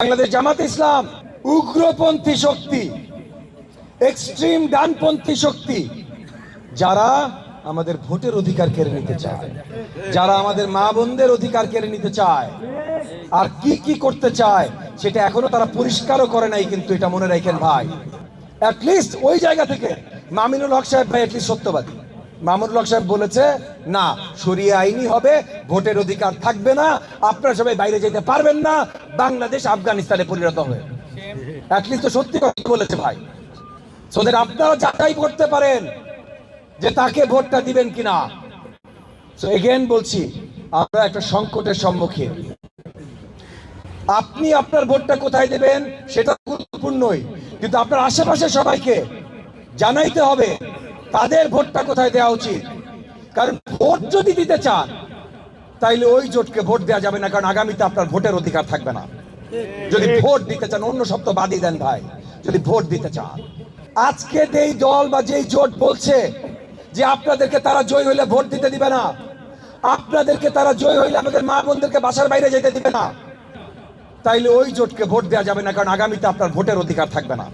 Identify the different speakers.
Speaker 1: বাংলাদেশ জামাত ইসলাম উগ্রপন্থী শক্তি, extreme ডানপন্থী শক্তি, যারা আমাদের ভোটের অধিকার কেড়ে নিতে চায়, যারা আমাদের মা বোনদের অধিকার কেড়ে নিতে চায়, আর কি কি করতে চায় সেটা এখনো তারা পরিষ্কারও করে নাই। কিন্তু এটা মনে রাখেন ভাই, অ্যাটলিস্ট ওই জায়গা থেকে মামিনুল হক সাহেব ভাই অ্যাটলিস্ট সত্যবাদী। মামুনুল হক সাহেব বলেছে না, শরিয়া আইনি হবে, ভোটের অধিকার থাকবে না, আপনারা সবাই বাইরে যেতে পারবেন না, বাংলাদেশ আফগানিস্তানে পরিণত হবে। অ্যাটলিস্ট তো সত্যি কথা বলেছে ভাই। সোদের আপনারা যাচাই করতে পারেন যে তাকে ভোটটা দিবেন কিনা। সো এগেন বলছি, আমরা একটা সংকটের সম্মুখীন। আপনি আপনার ভোটটা কোথায় দেবেন সেটা গুরুত্বপূর্ণই, কিন্তু আপনার আশেপাশে সবাইকে জানাইতে হবে তাদের ভোটটা কোথায় দেওয়া উচিত। কারণ ভোট যদি দিতে চান তাইলে ওই জোটকে ভোট দেওয়া যাবে না, কারণ আগামীতে আপনার ভোটের অধিকার থাকবে না। যদি ভোট দিতে চান, অন্য সব তো বাদই দেন ভাই, যদি ভোট দিতে চান, আজকে যেই দল বা যেই জোট বলছে যে আপনাদেরকে তারা জয় হইলে ভোট দিতে দিবে না, আপনাদেরকে তারা জয় হইলে আমাদের মা বোনদেরকে বাসার বাইরে যেতে দিবে না, তাইলে ওই জোটকে ভোট দেওয়া যাবে না, কারণ আগামীতে আপনার ভোটের অধিকার থাকবে না।